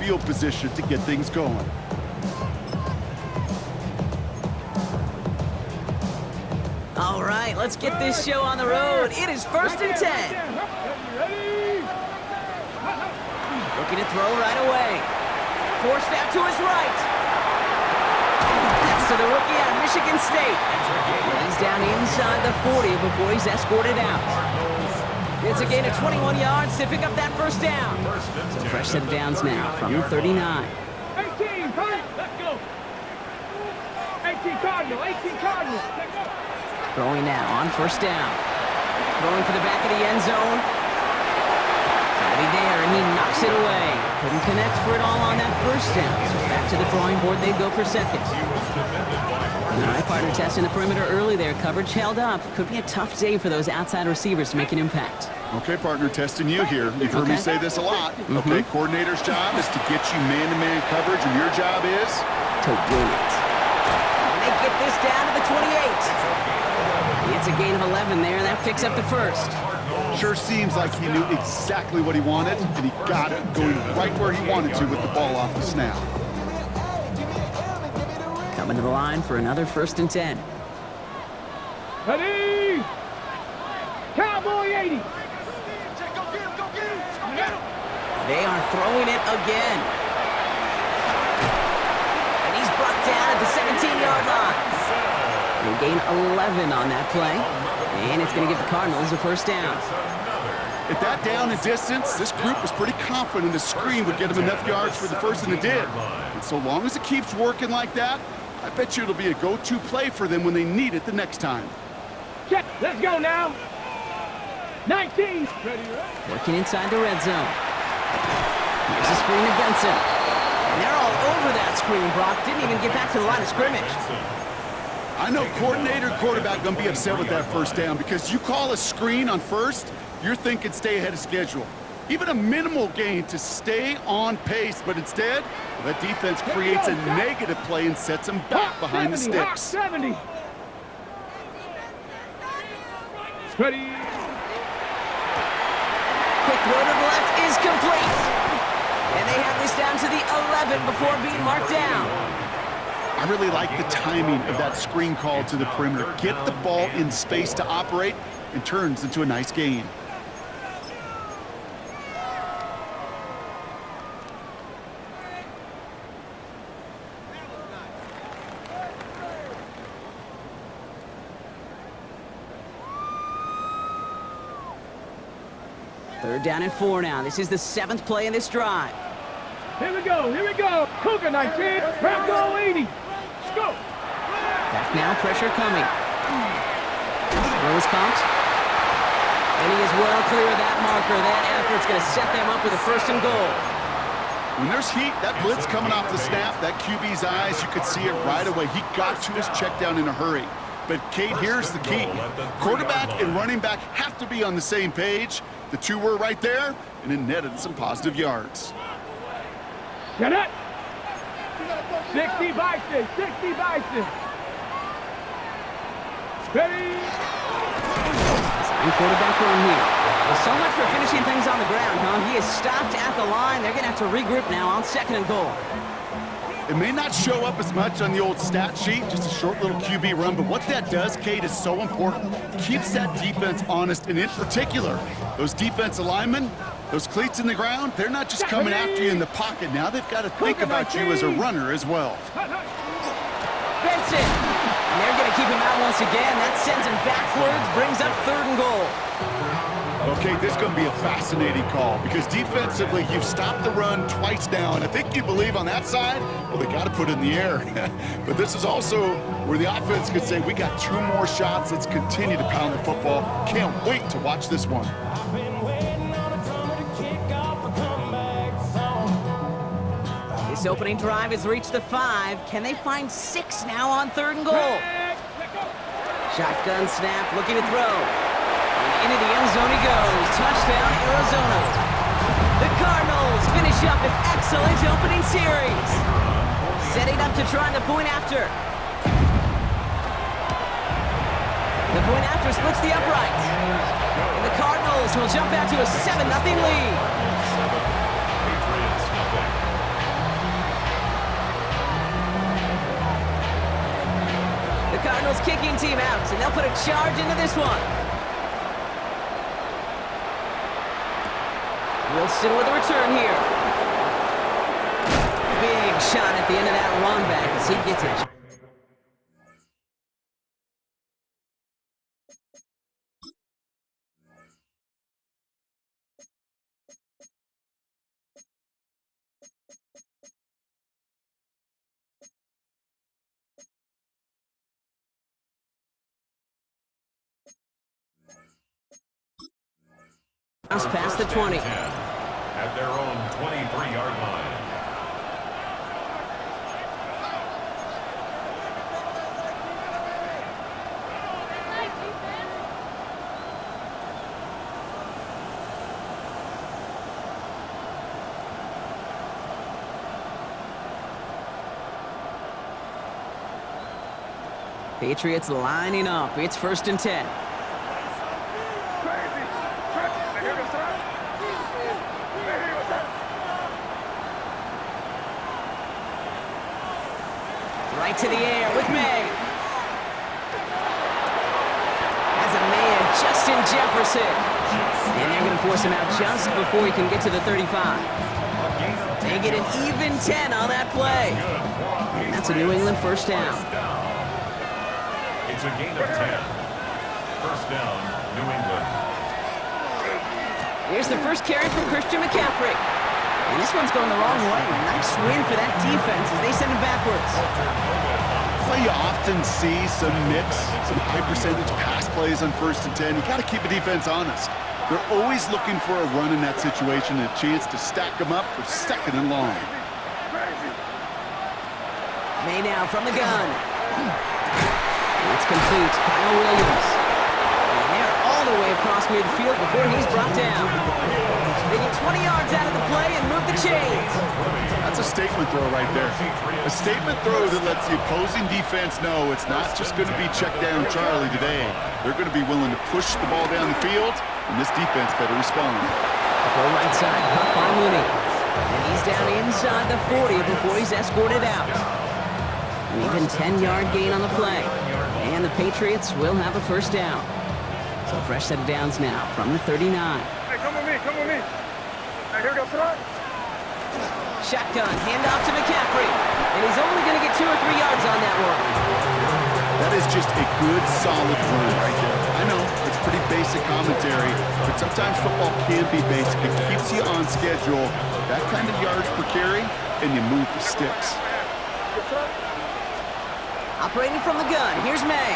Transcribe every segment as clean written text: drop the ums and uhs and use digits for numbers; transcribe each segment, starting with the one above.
field position to get things going. All right, let's get this show on the road. It is 1st and 10. Looking to throw right away. Forced out to his right. That's to the rookie out of Michigan State. He's down inside the 40 before he's escorted out. It's a gain of 21 yards to pick up that first down. So fresh set of downs now from the 39. 18, let's go. 18 Cardinal, 18 Cardinal. Throwing now on first down. Throwing for the back of the end zone. Somebody there, and he knocks it away. Couldn't connect for it all on that first down. So back to the drawing board they go for second. All right, partner testing the perimeter early there. Coverage held up. Could be a tough day for those outside receivers to make an impact. Okay, partner, testing you here. You've heard me say this a lot. Okay, coordinator's job is to get you man-to-man coverage, and your job is to win it. And they get this down to the 28. It's a gain of 11 there, and that picks up the first. Sure seems like he knew exactly what he wanted, and he got it going right where he wanted to with the ball off the snap. Coming to the line for another 1st and 10. Ready? Cowboy 80. They are throwing it again. And he's brought down at the 17-yard line. They gain 11 on that play. And it's going to give the Cardinals a first down. At that down and distance, this group was pretty confident the screen would get them enough yards for the first, and it did. And so long as it keeps working like that, I bet you it'll be a go-to play for them when they need it the next time. Check. Let's go now. 19. Working inside the red zone. Here's a screen to Benson. And they're all over that screen, Brock. Didn't even get back to the line of scrimmage. I know coordinator and quarterback going to be upset with that first down because you call a screen on first, you're thinking stay ahead of schedule. Even a minimal gain to stay on pace, but instead, that defense creates a negative play and sets them back behind the sticks. 70. Ready. Quick throw to the left is complete. And they have this down to the 11 before being marked down. I really like the timing of that screen call to the perimeter. Get the ball in space to operate and turns into a nice gain. Third down and 4 now. This is the 7th play in this drive. Here we go. Here we go. Cougar 19. Bronco 80. Let's go. Back now. Pressure coming. Rose caught. And he is well clear of that marker. That effort's going to set them up with a 1st and goal. When there's heat, that blitz coming off the snap, that QB's eyes, you could see it right away. He got to his check down in a hurry. But, Kate, here's the key. Quarterback and running back have to be on the same page. The two were right there, and it netted some positive yards. Get it. 60 Bison. 60 Bison. Ready. Sign quarterback run here. Well, so much for finishing things on the ground, huh? He is stopped at the line. They're going to have to regroup now on 2nd and goal. It may not show up as much on the old stat sheet, just a short little QB run, but what that does, Kate, is so important. Keeps that defense honest, and in particular, those defensive linemen, those cleats in the ground, they're not just coming after you in the pocket. Now they've got to think about you as a runner as well. Benson, and they're going to keep him out once again. That sends him backwards, brings up 3rd and goal. Okay, this is going to be a fascinating call because defensively, you've stopped the run twice now, and I think you believe on that side, well, they got to put it in the air. But this is also where the offense could say, we got 2 more shots. Let's continue to pound the football. Can't wait to watch this one. This opening drive has reached the 5. Can they find 6 now on 3rd and goal? Shotgun snap, looking to throw. Into the end zone he goes. Touchdown, Arizona. The Cardinals finish up an excellent opening series. Setting up to try the point after. The point after splits the upright. And the Cardinals will jump out to a 7-0 lead. Cardinals kicking team out, and they'll put a charge into this one. Wilson with a return here. Big shot at the end of that run back as he gets it. Bounce past the 20. At their own 23-yard line. Patriots lining up. It's 1st and 10. Right to the air with May. Has a man, Justin Jefferson. And they're going to force him out just before he can get to the 35. They get an even 10 on that play. And that's a New England 1st down. It's a gain of 10. 1st down, New England. Here's the first carry from Christian McCaffrey. And this one's going the wrong way. Nice win for that defense as they send him backwards. Well, you often see some mix, some high percentage pass plays on 1st and 10. You got to keep the defense honest. They're always looking for a run in that situation and a chance to stack them up for 2nd and long. May now from the gun. It's complete. Kyle Williams. And they're all the way across midfield before he's brought down. They get 20 yards out of the play and move the chains. That's a statement throw right there. A statement throw that lets the opposing defense know it's not just going to be check down Charlie today. They're going to be willing to push the ball down the field, and this defense better respond. Go right side, caught by Mooney. And he's down inside the 40 before he's escorted out. An even 10-yard gain on the play. And the Patriots will have a 1st down. So fresh set of downs now from the 39. Hey, come with me, come with me. Now here goes front. Shotgun, handoff to McCaffrey. And he's only going to get 2 or 3 yards on that one. That is just a good, solid run right there. I know, it's pretty basic commentary, but sometimes football can be basic. It keeps you on schedule, that kind of yards per carry, and you move the sticks. Operating from the gun, here's May.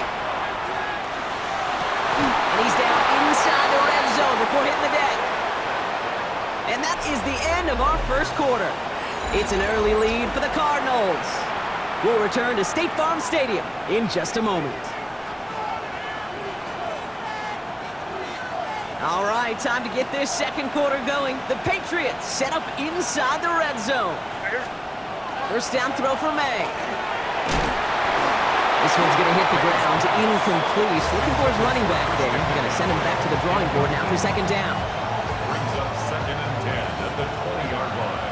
And he's down inside the red zone before hitting the deck. And that is the end of our 1st quarter. It's an early lead for the Cardinals. We'll return to State Farm Stadium in just a moment. All right, time to get this 2nd quarter going. The Patriots set up inside the red zone. 1st down throw for May. This one's going to hit the ground, incomplete. He's looking for his running back there. Going to send him back to the drawing board now for 2nd down. Brings up 2nd and 10 at the 20-yard line.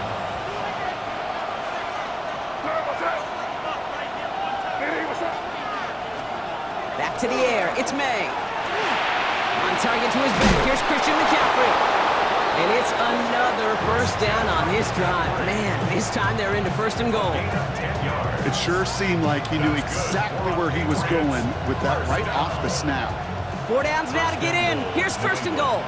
Back to the air, it's May. On target to his back, here's Christian McCaffrey. And it's another 1st down on this drive. Man, this time they're into 1st and goal. It sure seemed like he knew exactly where he was going with that right off the snap. 4 downs now to get in. Here's 1st and goal.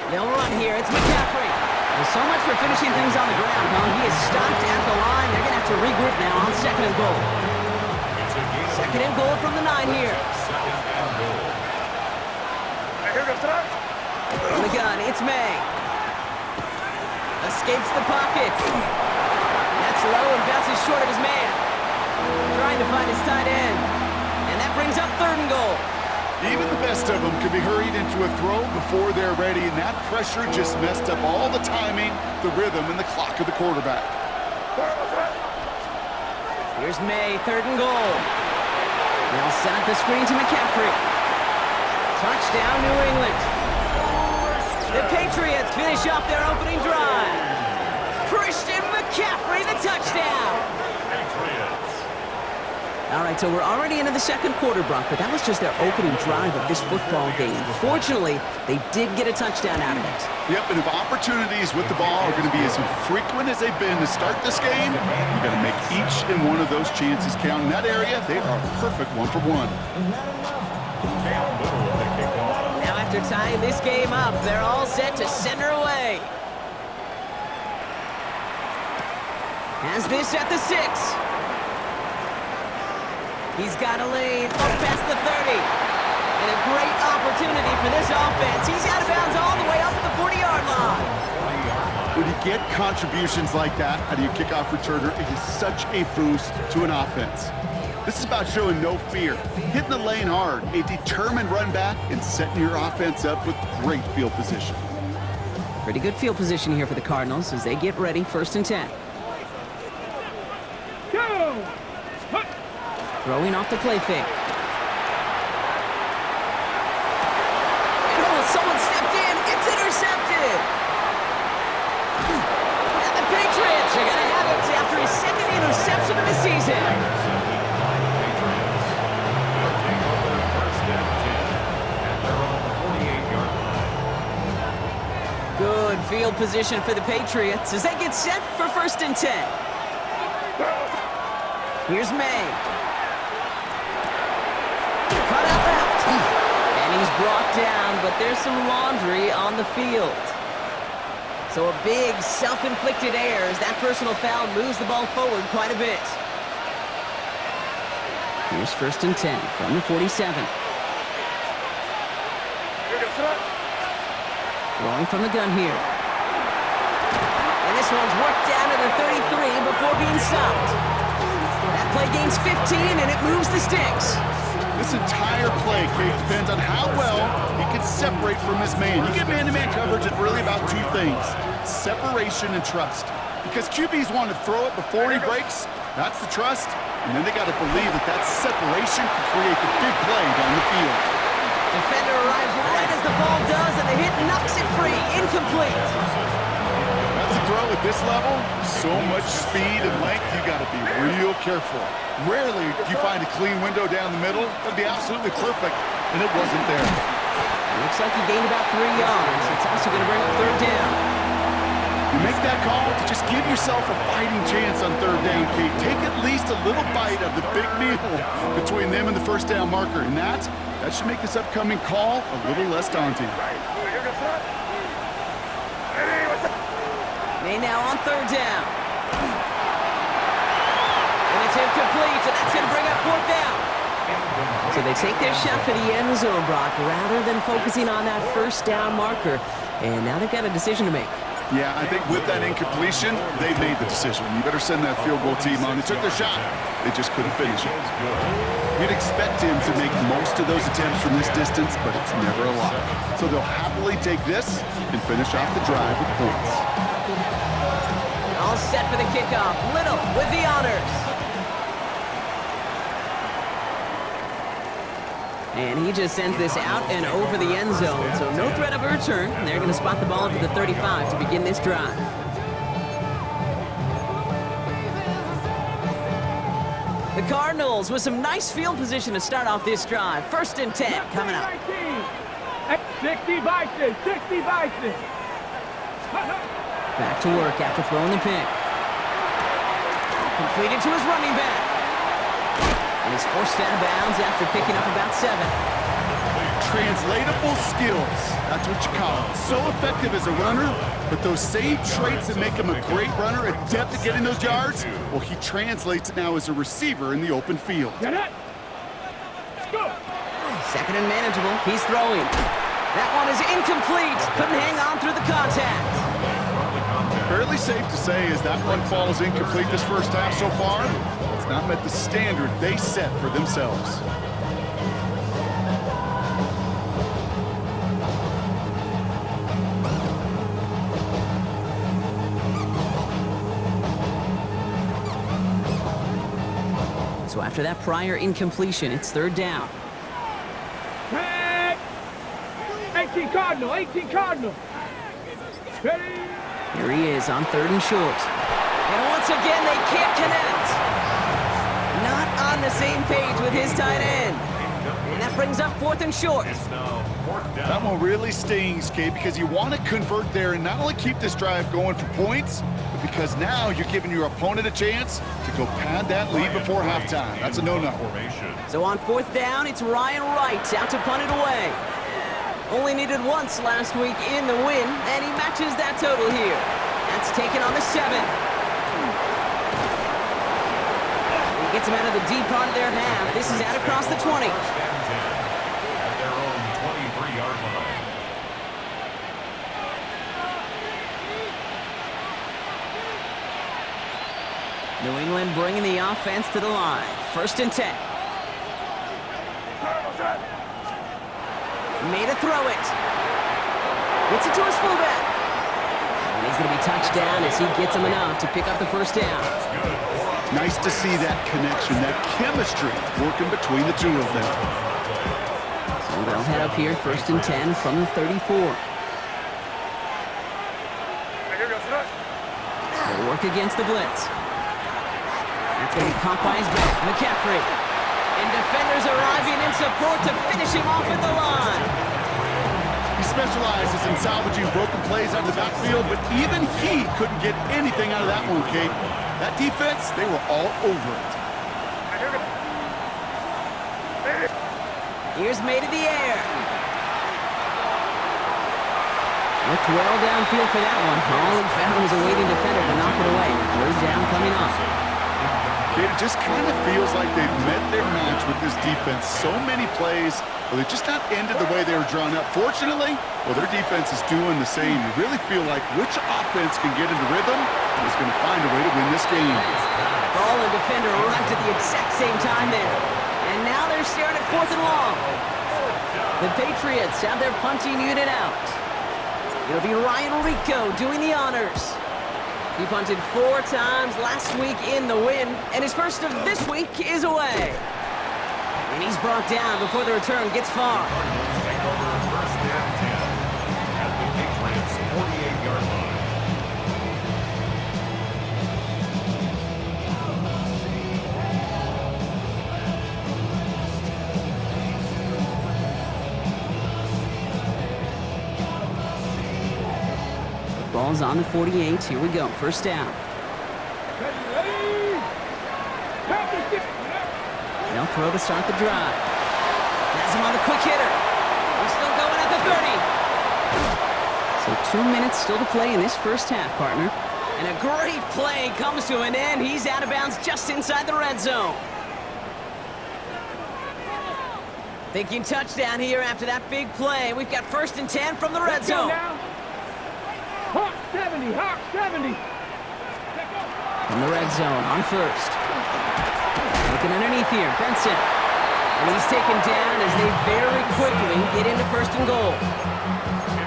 They'll run here. It's McCaffrey. Well, so much for finishing things on the ground, huh? He is stopped at the line. They're going to have to regroup now on 2nd and goal. 2nd and goal from the 9 here. From the gun, it's May. Escapes the pocket. That's low and bounces short of his man. Trying to find his tight end. And that brings up 3rd and goal. Even the best of them could be hurried into a throw before they're ready, and that pressure just messed up all the timing, the rhythm, and the clock of the quarterback. Here's May, 3rd and goal. They'll set up the screen to McCaffrey. Touchdown, New England. The Patriots finish off their opening drive. Christian McCaffrey, the touchdown. All right, so we're already into the second quarter, Brock, but that was just their opening drive of this football game. Fortunately, they did get a touchdown out of it. Yep, and if opportunities with the ball are going to be as infrequent as they've been to start this game, you've got to make each and one of those chances count. In that area, they are perfect one-for-one. Now after tying this game up, they're all set to send her away. Has this at the 6. He's got a lane up past the 30. And a great opportunity for this offense. He's out of bounds all the way up at the 40-yard line. When you get contributions like that out of your kickoff returner, it is such a boost to an offense. This is about showing no fear, hitting the lane hard, a determined run back, and setting your offense up with great field position. Pretty good field position here for the Cardinals as they get ready, 1st and 10. Go! Throwing off the play fake. And someone stepped in. It's intercepted. And the Patriots are going to have it after his second interception of the season. Good field position for the Patriots as they get set for 1st and 10. Here's May. Cut out left. And he's brought down, but there's some laundry on the field. So a big self-inflicted error as that personal foul moves the ball forward quite a bit. Here's 1st and 10 from the 47. Throwing from the gun here. And this one's worked down to the 33 before being stopped. That play gains 15 and it moves the sticks. This entire play, Kate, depends on how well he can separate from his man. You get man-to-man coverage, it's really about 2 things, separation and trust. Because QBs want to throw it before he breaks, that's the trust, and then they got to believe that that separation can create the big play down the field. Defender arrives right as the ball does, and the hit knocks it free, incomplete. That's a throw at this level, so much speed and length, you got to be real careful. Rarely do you find a clean window down the middle. That'd be absolutely perfect, and it wasn't there. It looks like he gained about 3 yards. It's also going to bring up 3rd down. You make that call to just give yourself a fighting chance on 3rd down, Kate. Take at least a little bite of the big meal between them and the 1st down marker, and that should make this upcoming call a little less daunting. May now on 3rd down. And it's incomplete, and that's going to bring up 4th down. So they take their shot for the end zone, Brock, rather than focusing on that 1st down marker. And now they've got a decision to make. Yeah, I think with that incompletion, they made the decision. You better send that field goal team on. They took their shot. They just couldn't finish it. You'd expect him to make most of those attempts from this distance, but it's never a lot. So they'll happily take this and finish off the drive with points. All set for the kickoff. Little with the honors. And he just sends this out and over the end zone, so no threat of a return. They're going to spot the ball up at the 35 to begin this drive. The Cardinals with some nice field position to start off this drive. 1st and 10 coming up. 60 Bison, 60 Bison. Back to work after throwing the pick. Completed to his running back. And he's forced out of bounds after picking up about 7. Translatable skills. That's what you call it. So effective as a runner, but those same traits that make him a great runner, adept at getting those yards, well, he translates it now as a receiver in the open field. Get it. Let's go. 2nd and manageable. He's throwing. That one is incomplete. Couldn't hang on through the contact. Fairly safe to say as that one falls incomplete this 1st half so far, it's not met the standard they set for themselves. So after that prior incompletion, it's 3rd down. 18 Cardinal, 18 Cardinal. Ready? Here he is on 3rd and short. And once again, they can't connect. Not on on the same page with his tight end. And that brings up 4th and short. It's now 4th down. That one really stings, Kate, because you want to convert there and not only keep this drive going for points, but because now you're giving your opponent a chance to go pad that lead before halftime. That's a no-no. So on 4th down, it's Ryan Wright out to punt it away. Only needed once last week in the win, and he matches that total here. That's taken on the 7. He gets him out of the deep part of their half. This is out across the 20. At their own 23-yard line. New England bringing the offense to the line. 1st and 10. Made a throw it. Gets it to his fullback. And he's going to be touched down as he gets him enough to pick up the 1st down. Nice to see that connection, that chemistry working between the two of them. So they'll head up here, 1st and 10 from the 34. They'll work against the blitz. That's going to be caught by his back, McCaffrey. And defenders arriving in support to finish him off at the line. He specializes in salvaging broken plays out of the backfield, but even he couldn't get anything out of that one, Kate. That defense, they were all over it. Here's made in the air. Looked well downfield for that one. All he found was a waiting defender to knock it away. 3rd down coming up. Kate, it just kind of feels like they've met their match with this defense. So many plays, but they're just not ended the way they were drawn up. Fortunately, well, their defense is doing the same. You really feel like which offense can get into rhythm is going to find a way to win this game. Ball and defender arrived at the exact same time there. And now they're staring at 4th and long. The Patriots have their punting unit out. It'll be Ryan Rico doing the honors. He punted 4 times last week in the win, and his first of this week is away. And he's brought down before the return gets far. Cardinals take over 1st and 10 at the Patriots' 48-yard line. Ball's on the 48. Here we go. 1st down. They'll throw to start the drive. Has him on the quick hitter. He's still going at the 30. So 2 minutes still to play in this 1st half, partner. And a great play comes to an end. He's out of bounds just inside the red zone. Thinking touchdown here after that big play. We've got 1st and 10 from the red zone. Hawk 70, Hawk 70. From the red zone on 1st. Looking underneath here, Benson. And he's taken down as they very quickly get into 1st and goal.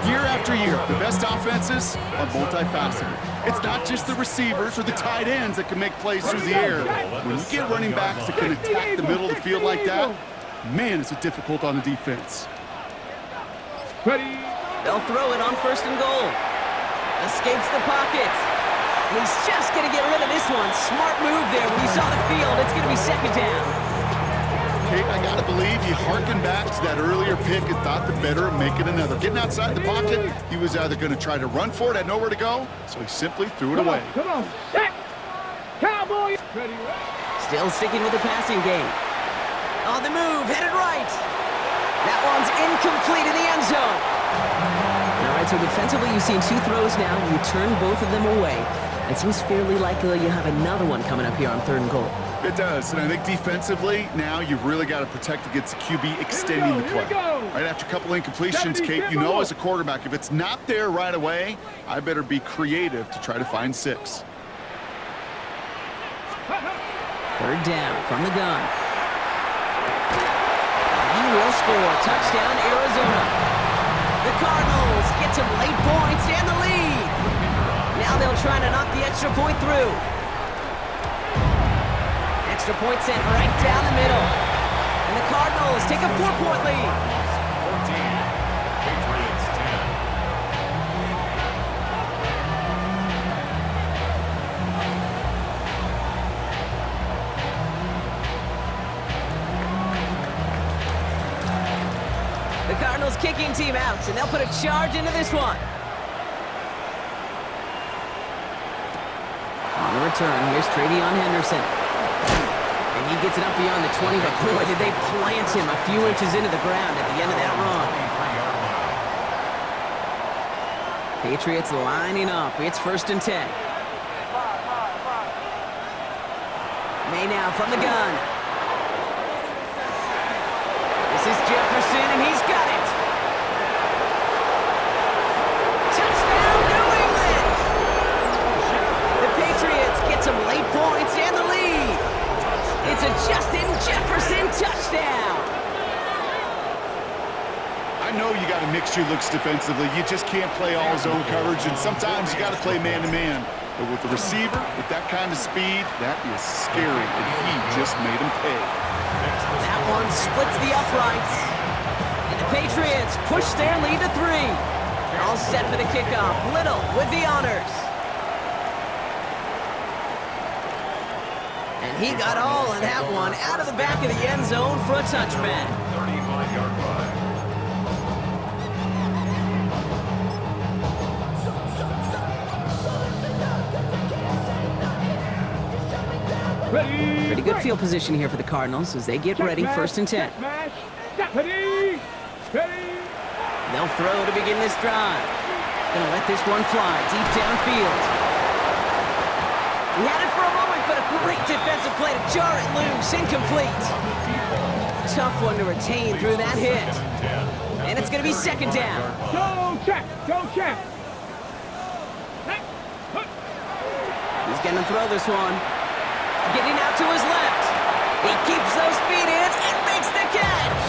Year after year, the best offenses are multifaceted. It's not just the receivers or the tight ends that can make plays through the air. When you get running backs that can attack the middle of the field like that, man, is it difficult on the defense. Ready. They'll throw it on 1st and goal. Escapes the pocket. And he's just going to get rid of this one. Smart move there when he saw the field. It's going to be 2nd down. Kate, I got to believe he harkened back to that earlier pick and thought the better make it another. Getting outside the pocket, he was either going to try to run for it, had nowhere to go, so he simply threw it away. Come on. Set. Cowboy. Ready. Still sticking with the passing game. On the move, headed right. That one's incomplete in the end zone. All right, so defensively, you've seen 2 throws now. You turn both of them away. It seems fairly likely you have another one coming up here on 3rd and goal. It does, and I think defensively, now you've really got to protect against the QB extending the play. Right after a couple incompletions, Kate, you know as a quarterback, if it's not there right away, I better be creative to try to find 6. 3rd down from the gun. He will score. Touchdown, Arizona. The Cardinals get some late points and the lead. Now they'll try to knock the extra point through. Extra point sent right down the middle. And the Cardinals take a 4-point lead. 14, Patriots 10. kicking team out, and they'll put a charge into this one. On the return, here's Travion Henderson. And he gets it up beyond the 20, but boy, did they plant him a few inches into the ground at the end of that run. Patriots lining up. It's 1st and 10. May now from the gun. This is Jefferson, and he's got it. Touchdown, New England! The Patriots get some late points and the lead. It's a Justin Jefferson touchdown. I know you got to mix your looks defensively. You just can't play all zone coverage, and sometimes you got to play man-to-man. But with the receiver, with that kind of speed, that is scary, and he just made him pay. That one splits the uprights. And the Patriots push their lead to 3. All set for the kickoff. Little with the honors. And he got all of that one out of the back of the end zone for a touchback. 35-yard run. Pretty good field position here for the Cardinals as they get ready. 1st and 10. They'll throw to begin this drive. Gonna let this one fly deep downfield. He had it for a moment, but a great defensive play to jar it loose. Incomplete. Tough one to retain through that hit. And it's gonna be 2nd down. Go check! Go check! He's gonna throw this one. Getting out to his left. He keeps those feet in and makes the catch.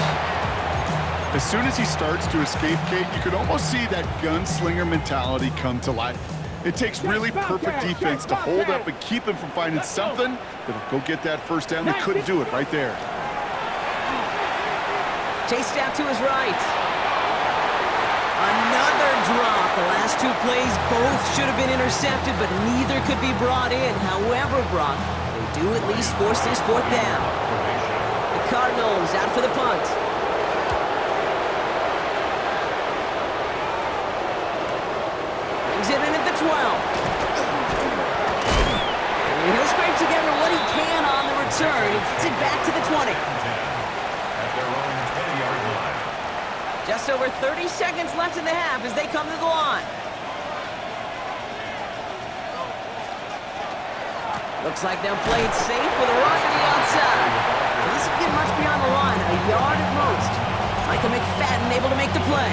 As soon as he starts to escape, Kate, you can almost see that gunslinger mentality come to life. It takes really perfect defense to hold up and keep him from finding something that'll go get that 1st down. They couldn't do it right there. Chased out to his right. Another drop. The last 2 plays both should have been intercepted, but neither could be brought in. However, Brock, they do at least force this 4th down. The Cardinals out for the punt. Brings it in at the 12. And he'll scrape together what he can on the return. He gets it back to the 20. At their own 10-yard line. Just over 30 seconds left in the half as they come to the line. Looks like they'll play it safe with a run to the outside. Doesn't get much beyond the line, a yard at most. Michael McFadden able to make the play.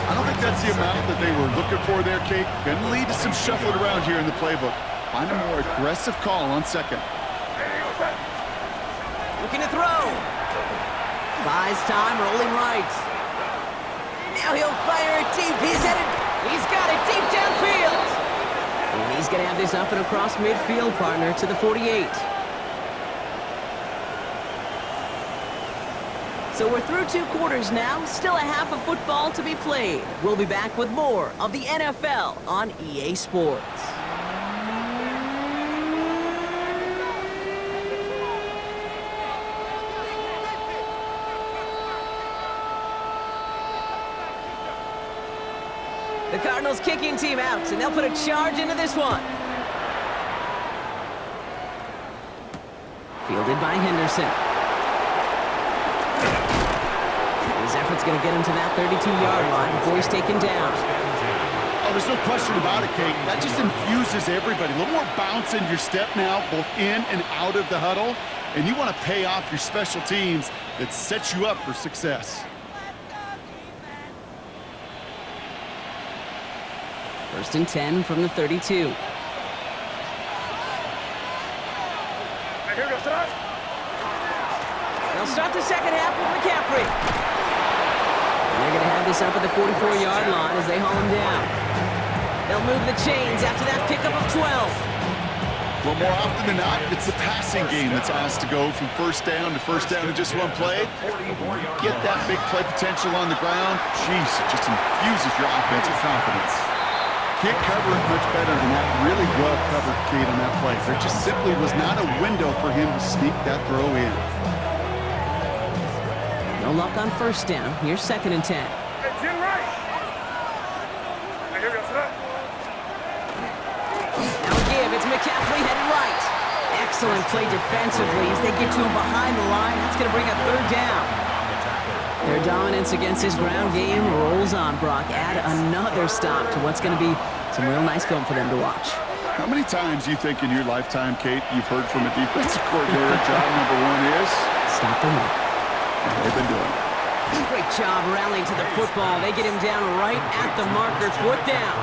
I don't think that's the amount that they were looking for there, Kate. Going to lead to some shuffling around here in the playbook. Find a more aggressive call on 2nd. Looking to throw. Buys time, rolling right. Now he'll fire it deep. He's got it deep downfield. And he's going to have this up and across midfield, partner, to the 48. So we're through 2 quarters now. Still a half of football to be played. We'll be back with more of the NFL on EA Sports. The Cardinals kicking team out, and they'll put a charge into this one. Fielded by Henderson. His effort's going to get him to that 32-yard line before he's taken down. Oh, there's no question about it, Kate. That just infuses everybody. A little more bounce in your step now, both in and out of the huddle. And you want to pay off your special teams that sets you up for success. 1st and 10 from the 32. They'll start the 2nd half with McCaffrey. And they're going to have this up at the 44-yard line as they haul him down. They'll move the chains after that pickup of 12. Well, more often than not, it's the passing game that's asked to go from 1st down in just one play. Get that big play potential on the ground. Jeez, it just infuses your offensive confidence. Can't cover it much better than that. Really well covered, Kate, on that play. There just simply was not a window for him to sneak that throw in. No No luck on first down. Here's 2nd and 10. Hey, Jim right. Here we go, sir. Now a give. It's McCaffrey headed right. Excellent play defensively as they get to him behind the line. That's going to bring up 3rd down. Their dominance against his ground game rolls on, Brock. Add another stop to what's going to be some real nice film for them to watch. How many times do you think in your lifetime, Kate, you've heard from a defensive coordinator, job number 1 is? Stop the run. And they've been doing it. Great job rallying to the football. They get him down right at the marker. 4th down.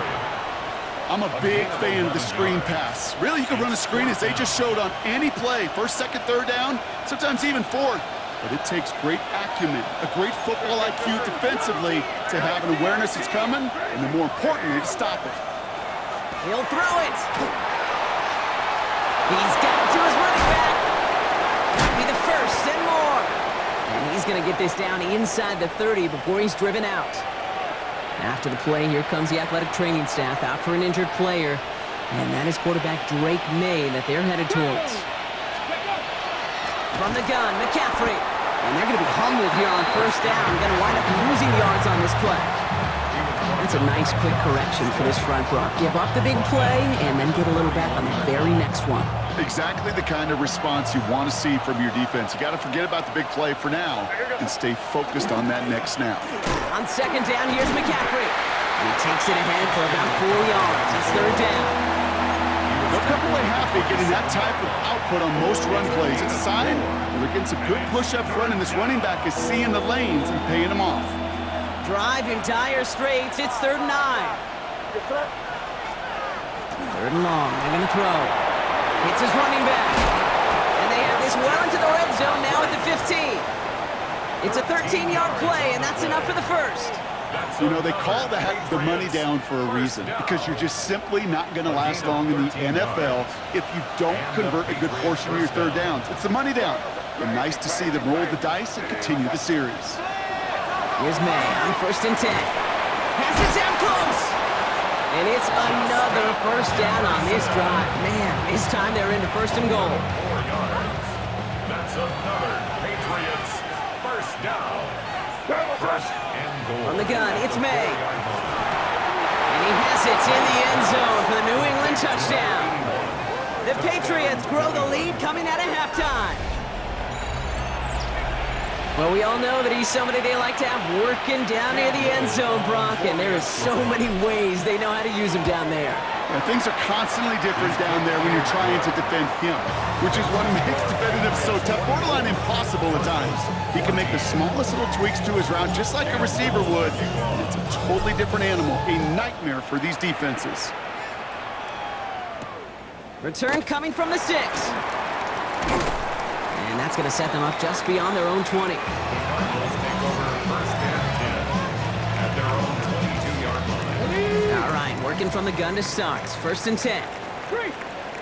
I'm a big fan of the screen pass. Really, you can run a screen as they just showed on any play. 1st, 2nd, 3rd down, sometimes even 4th. But it takes great acumen, a great football IQ defensively to have an awareness it's coming, and then more importantly, to stop it. He'll throw it. He's got it to his running back. That'll be the 1st and more. And he's going to get this down inside the 30 before he's driven out. After the play, here comes the athletic training staff out for an injured player. And that is quarterback Drake May that they're headed towards. From the gun, McCaffrey. And they're going to be humbled here on 1st down. Going to wind up losing yards on this play. That's a nice quick correction for this front, Brock. Give up the big play and then get a little back on the very next one. Exactly the kind of response you want to see from your defense. You got to forget about the big play for now and stay focused on that next snap. On 2nd down, here's McCaffrey. And he takes it ahead for about 4 yards. It's 3rd down. They'll come away happy getting that type of output on most run plays. It's a sign they're getting some good push up front, and this running back is seeing the lanes and paying them off. Drive in dire straits. It's 3rd and 9. 3rd and long. They're going to throw. It's his running back. And they have this well into the red zone now at the 15. It's a 13-yard play, and that's enough for the 1st. You know, they call that the money down for a reason, because you're just simply not going to last long in the NFL if you don't convert a good portion of your 3rd downs. It's the money down. And nice to see them roll the dice and continue the series. Here's May on 1st and 10. Pass it down close. And it's another 1st down on this drive. Man, this time they're into 1st and goal. 4 yards. That's another Patriots 1st down. 1st and goal. On the gun, it's May. And he has it in the end zone for the New England touchdown. The Patriots grow the lead coming out of halftime. Well, we all know that he's somebody they like to have working down near the end zone, Brock, and there are so many ways they know how to use him down there. Yeah, things are constantly different down there when you're trying to defend him, which is what makes defending him so tough, borderline impossible at times. He can make the smallest little tweaks to his route just like a receiver would, and it's a totally different animal, a nightmare for these defenses. Return coming from the 6. And that's going to set them up just beyond their own 20. Cardinals take over 1st and 10 at their own 22-yard line. All right, working from the gun to start. 1st and 10. 3.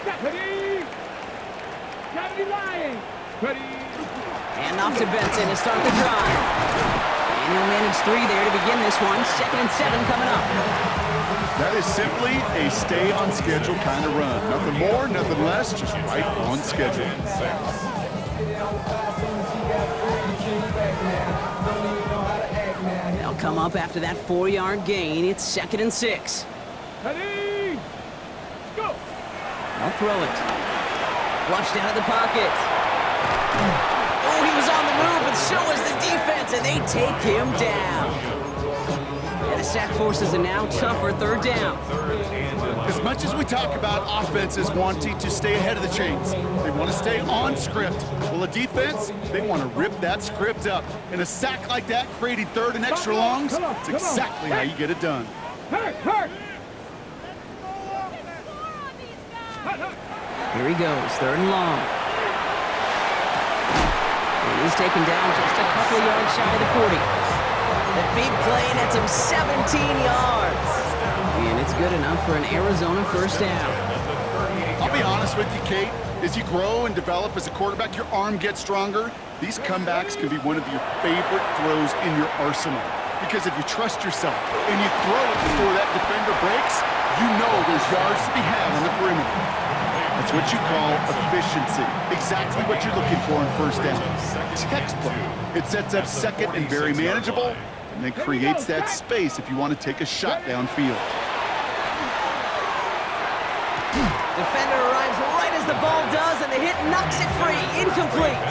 Deputy. Deputy lying. Ready. And off to Benson to start the drive. And he'll manage 3 there to begin this one. 2nd and 7 coming up. That is simply a stay-on-schedule kind of run. Nothing more, nothing less, just right on schedule. They'll come up after that 4-yard gain. It's 2nd and 6. Ready. Go. They'll throw it. Flushed out of the pocket. Oh, he was on the move, but so was the defense, and they take him down. And the sack forces a now tougher 3rd down. As much as we talk about offenses wanting to stay ahead of the chains, they want to stay on script. Well, a defense, they want to rip that script up. And a sack like that, creating 3rd and extra longs, it's exactly how you get it done. Hurt. Here he goes, 3rd and long. And he's taken down just a couple of yards shy of the 40. The big play nets him 17 yards. And it's good enough for an Arizona 1st down. I'll be honest with you, Kate. As you grow and develop as a quarterback, your arm gets stronger. These comebacks can be one of your favorite throws in your arsenal. Because if you trust yourself and you throw it before that defender breaks, you know there's yards to be had on the perimeter. That's what you call efficiency. Exactly what you're looking for in first down. Textbook. It sets up second and very manageable, and then creates that space if you want to take a shot downfield. Defender arrives right as the ball does, and the hit knocks it free. Incomplete.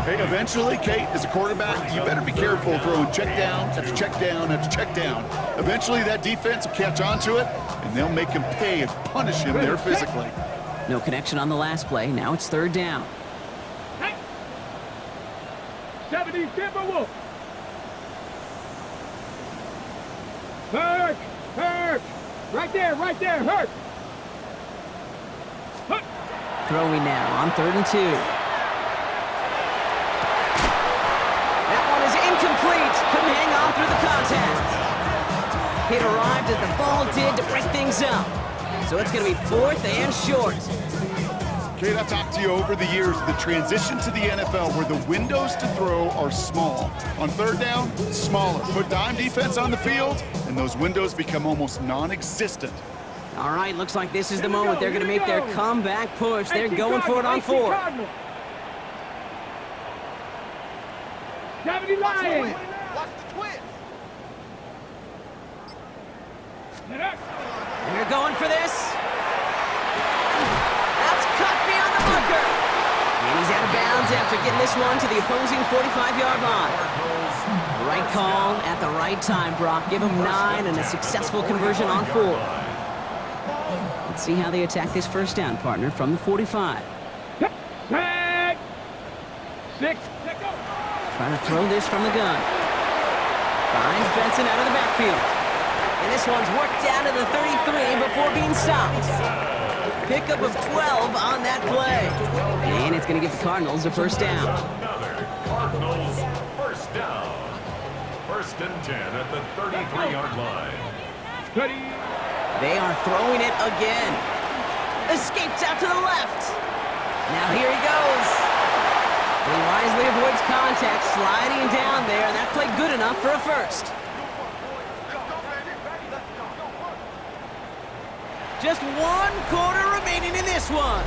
Hey, eventually, Kate, as a quarterback, you better be careful throwing check down after check down after check down. Eventually, that defense will catch on to it, and they'll make him pay and punish him there physically. No connection on the last play. Now it's third down. 70 Timberwolves. Hurt. Right there, hurt. Throwing now on 3rd and 2. That one is incomplete. Couldn't hang on through the contact. It arrived as the ball did to break things up. So it's going to be 4th and short. Kate, I've talked to you over the years, the transition to the NFL where the windows to throw are small. On third down, smaller. Put dime defense on the field, and those windows become almost non-existent. All right, looks like this is the moment they're going to make their comeback push. They're going for it on 4th. 70 Lions. They're going for this. That's cut beyond the marker. And he's out of bounds after getting this one to the opposing 45-yard line. Right call at the right time, Brock. Give him 9 and a successful conversion on 4th. Let's see how they attack this first down, partner, from the 45. 6. Trying to throw this from the gun. Finds Benson out of the backfield. And this one's worked down to the 33 before being stopped. Pickup of 12 on that play. And it's going to give the Cardinals a first down. Another Cardinals first down. 1st and 10 at the 33-yard line. They are throwing it again. Escapes out to the left. Now here he goes. He wisely avoids contact, sliding down there, and that played good enough for a first. Just 1 quarter remaining in this one.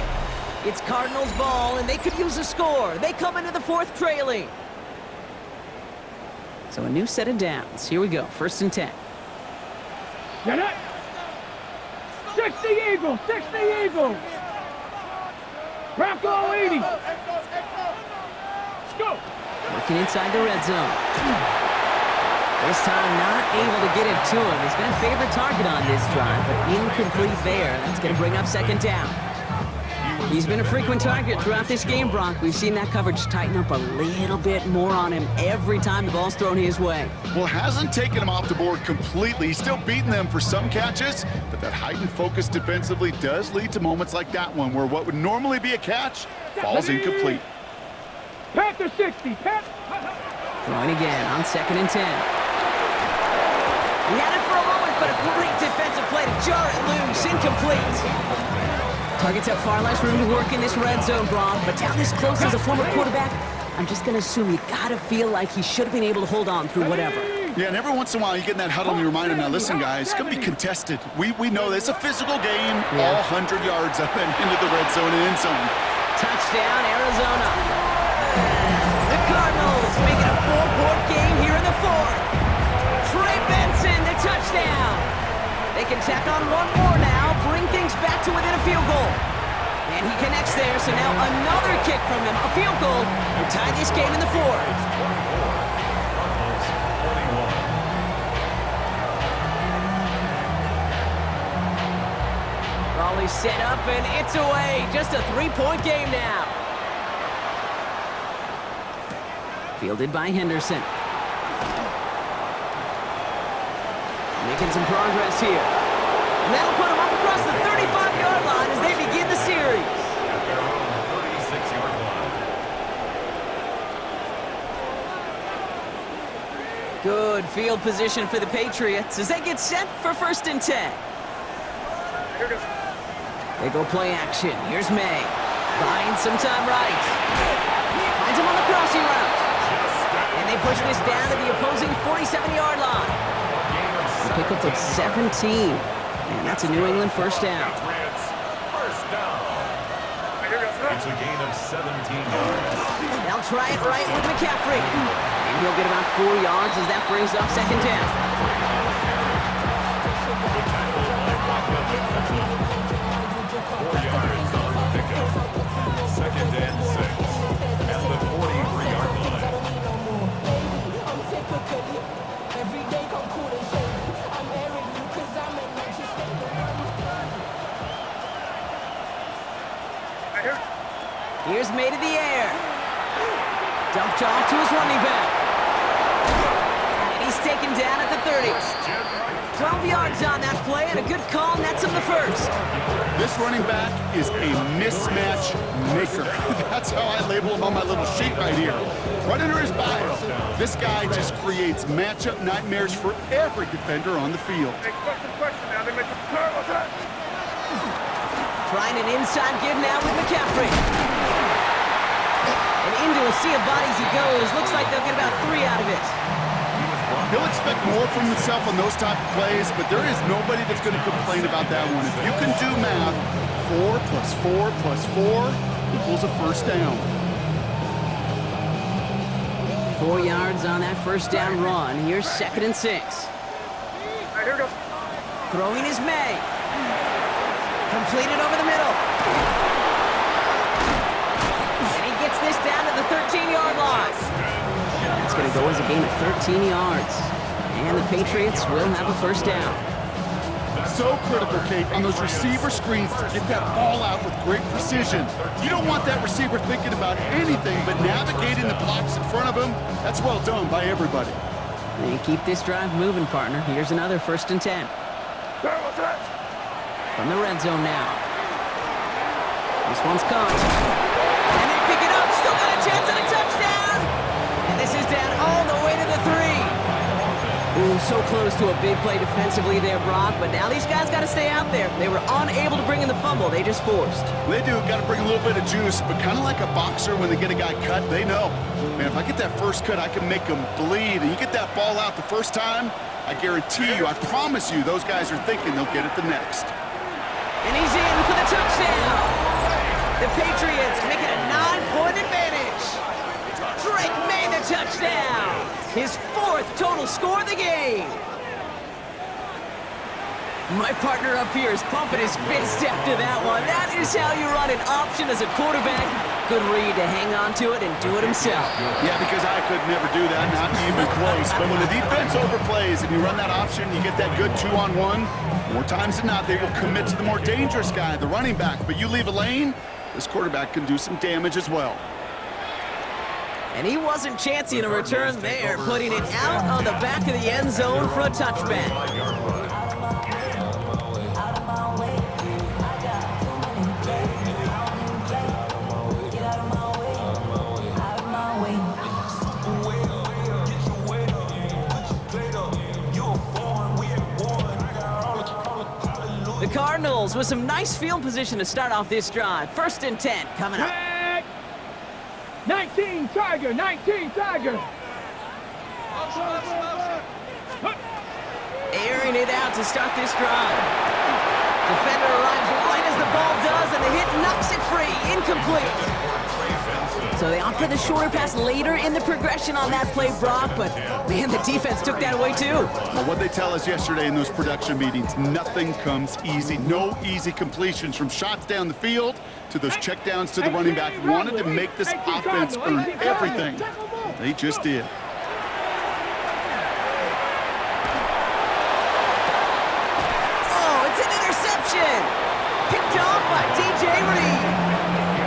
It's Cardinals ball, and they could use a score. They come into the 4th trailing. So a new set of downs. Here we go, 1st and 10. Get it. 60 Eagles. Bronco 80. Let's go. Working inside the red zone. This time not able to get it to him. He's been a favorite target on this drive, but incomplete there. That's going to bring up 2nd down. He's been a frequent target throughout this game, Brock. We've seen that coverage tighten up a little bit more on him every time the ball's thrown his way. Well, hasn't taken him off the board completely. He's still beating them for some catches, but that heightened focus defensively does lead to moments like that one where what would normally be a catch falls incomplete. Panther 60. Throwing again on 2nd and 10. He had it for a moment, but a great defensive play to jar it loose. Incomplete. Targets have far less room to work in this red zone, Brock, but down this close as a former quarterback, I'm just going to assume you got to feel like he should have been able to hold on through whatever. Yeah, and every once in a while you get in that huddle and you remind him, now listen, guys, it's going to be contested. We know this. It's a physical game, all 100 yards up and into the red zone and end zone. Touchdown, Arizona. The Cardinals make it a 4-point game here in the 4th. Trey Benson, the touchdown. They can tack on 1 more now, bring things back to within a field goal. And he connects there, so now another kick from him, a field goal, to tie this game in the 4th. Raleigh set up, and it's away. Just a 3-point game now. Fielded by Henderson. Making some progress here. And that'll put him up across the 35-yard line as they begin the series. At their own 36-yard line. Good field position for the Patriots as they get set for 1st and 10. They go play action. Here's May. Buying some time right. Finds him on the crossing route. And they push this down to the opposing 47-yard line. A pickup of 17. And that's a New England first down. first down. It's a gain of 17 yards. They'll try it right with McCaffrey. And he'll get about 4 yards as that brings up second down. The tackle by Rocco McCaffrey. 4 yards on the pickup. Second and 6 at the 43-yard line. Here's made in the air. Dumped off to his running back. And he's taken down at the 30. 12 yards on that play, and a good call nets him the first. This running back is a mismatch maker. That's how I label him on my little sheet right here. Right under his bio, this guy just creates matchup nightmares for every defender on the field. Trying an inside give now with McCaffrey. And into a sea of bodies he goes. Looks like they'll get about 3 out of it. He'll expect more from himself on those type of plays, but there is nobody that's going to complain about that one. If you can do math, 4 plus 4 plus 4 equals a first down. 4 yards on that first down run. Here's second and 6. Throwing is May. Completed over the middle. And he gets this down to the 13-yard line. That's going to go as a gain of 13 yards. And the Patriots will have a first down. So critical, Kate, on those receiver screens to get that ball out with great precision. You don't want that receiver thinking about anything but navigating the blocks in front of him. That's well done by everybody. And keep this drive moving, partner. Here's another first and 10. From the red zone now. This one's caught. And they pick it up. Still got a chance at a touchdown. And this is down all the way to the 3. Ooh, so close to a big play defensively there, Brock. But now these guys got to stay out there. They were unable to bring in the fumble. They just forced. They do. Got to bring a little bit of juice. But kind of like a boxer when they get a guy cut, they know. Man, if I get that first cut, I can make them bleed. And you get that ball out the first time, I guarantee you, I promise you, those guys are thinking they'll get it the next. And he's in for the touchdown. The Patriots make it a 9-point advantage. Drake made the touchdown. His 4th total score of the game. My partner up here is pumping his fist after that one. That is how you run an option as a quarterback. Good read to hang on to it and do it himself. Yeah, because I could never do that, not even close. But when the defense overplays and you run that option, you get that good 2-on-1, more times than not, they will commit to the more dangerous guy, the running back. But you leave a lane, this quarterback can do some damage as well. And he wasn't chancing a return there, putting it out on the back of the end zone for a touchback. The Cardinals with some nice field position to start off this drive. First and 10 coming up. 19 Tiger, 19 Tiger. Airing it out to start this drive. Defender arrives right as the ball does, and the hit knocks it free. Incomplete. So they opt for the shorter pass later in the progression on that play, Brock, but man, the defense took that away too. Well, what they tell us yesterday in those production meetings, nothing comes easy. No easy completions from shots down the field to those checkdowns to the running back. Wanted to make this offense earn everything. They just did. Oh, it's an interception. Picked off by DJ Reed.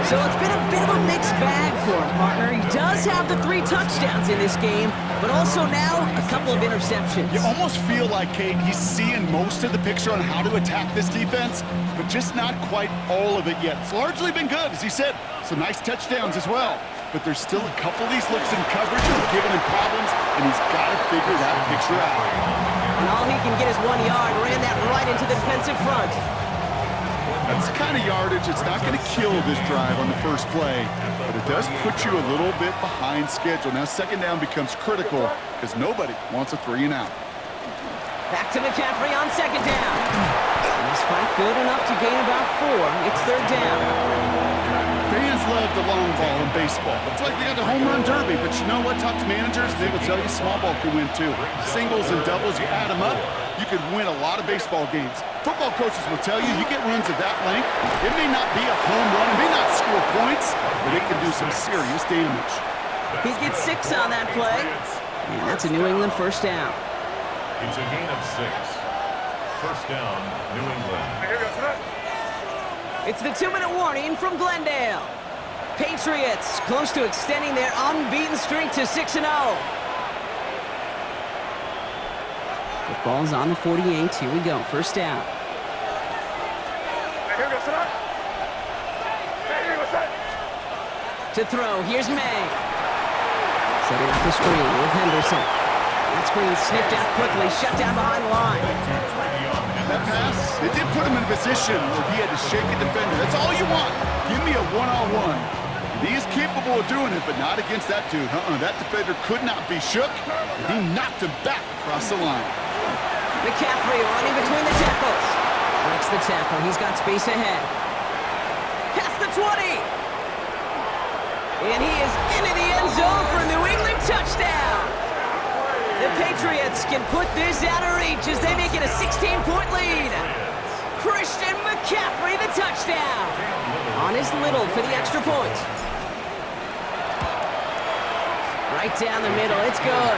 So it's been a bit of a mixed bag for him, partner. He does have the 3 touchdowns in this game, but also now a couple of interceptions. You almost feel like, Kate, he's seeing most of the picture on how to attack this defense, but just not quite all of it yet. It's largely been good, as he said. Some nice touchdowns as well. But there's still a couple of these looks in coverage that are giving him problems, and he's got to figure that picture out. And all he can get is 1 yard. Ran that right into the defensive front. That's the kind of yardage it's not going to kill this drive on the first play, but it does put you a little bit behind schedule. Now second down becomes critical because nobody wants a 3-and-out. Back to McCaffrey on second down. And This fight good enough to gain about 4. It's third down. Fans love the long ball in baseball. It's like they got the home run derby, but you know what? Talk to managers, they will tell you small ball can win too. Singles and doubles, you add them up, you could win a lot of baseball games. Football coaches will tell you, you get runs of that length, it may not be a home run, it may not score points, but it can do some serious damage. He gets 6 on that play, and that's a New England first down. It's a gain of 6. First down, New England. It's the 2-minute warning from Glendale. Patriots close to extending their unbeaten streak to 6-0. Football's on the 48. Here we go. First down. To throw. Here's May. Setting up the screen with Henderson. That screen sniffed out quickly. Shut down behind the line. That pass, it did put him in a position where he had to shake a defender. That's all you want. Give me a one-on-one. He is capable of doing it, but not against that dude. That defender could not be shook, and he knocked him back across the line. McCaffrey running between the tackles. Breaks the tackle. He's got space ahead. Past the 20. And he is into the end zone for a New England touchdown. The Patriots can put this out of reach as they make it a 16-point lead. Christian McCaffrey, the touchdown. Honest Little for the extra point. Right down the middle, it's good.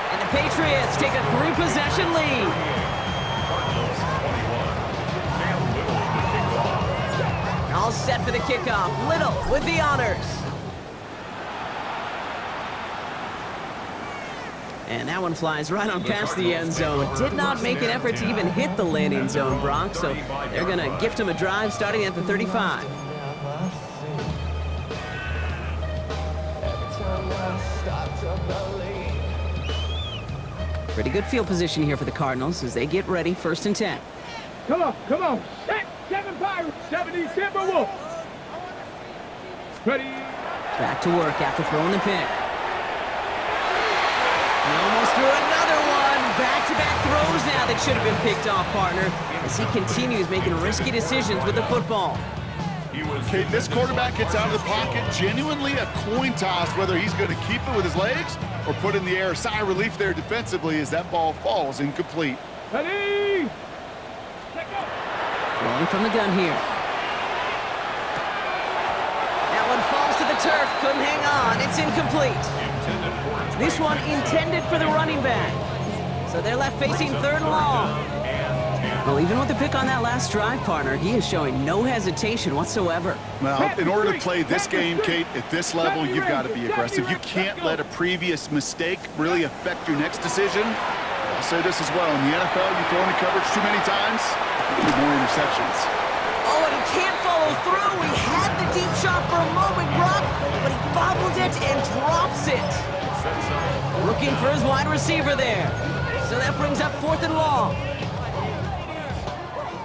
And the Patriots take a 3-possession lead. All set for the kickoff. Little with the honors. And that one flies right on past the end zone. Did not make an effort to even hit the landing zone, Brock, so they're going to gift him a drive starting at the 35. Pretty good field position here for the Cardinals as they get ready, 1st and 10. Come on. Set, 7 Pirates, 70 Timberwolves. Ready. Back to work after throwing the pick. He almost threw another one. Back-to-back throws now that should have been picked off, partner, as he continues making risky decisions with the football. Okay, this quarterback gets out of the pocket, genuinely a coin toss whether he's going to keep it with his legs or put in the air. Sigh of relief there defensively as that ball falls incomplete. Ready. Throwing from the gun here. That one falls to the turf. Couldn't hang on. It's incomplete. This one intended for the running back. So they're left facing 3rd and long. Well, even with the pick on that last drive, partner, he is showing no hesitation whatsoever. Well, in order to play this game, Kate, at this level, you've got to be aggressive. You can't let a previous mistake really affect your next decision. I'll say this as well. In the NFL, you throw into coverage too many times, you get more interceptions. Oh, and he can't follow through. He had the deep shot for a moment, Brock, but he bobbled it and drops it. Looking for his wide receiver there. So that brings up 4th and long.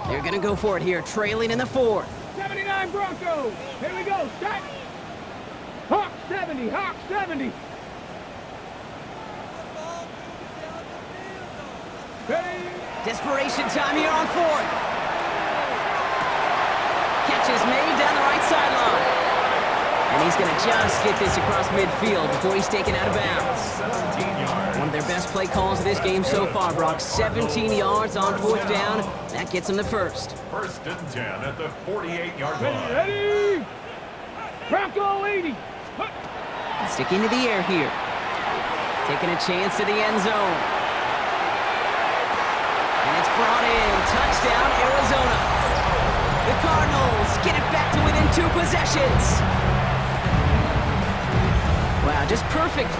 They're going to go for it here, trailing in the 4th. 79 Broncos. Here we go. Set. Hawk 70. Hawk 70. Ready. Desperation time here on 4th. Catch is made down the right sideline. And he's going to just get this across midfield before he's taken out of bounds. One of their best play calls of this game so far, Brock. 17 yards on 4th down. That gets him the first. 1st and 10 at the 48-yard line. Ready. Bronco 80. Sticking to the air here. Taking a chance to the end zone. And it's brought in. Touchdown, Arizona. The Cardinals get it back to within 2 possessions. Wow, just perfect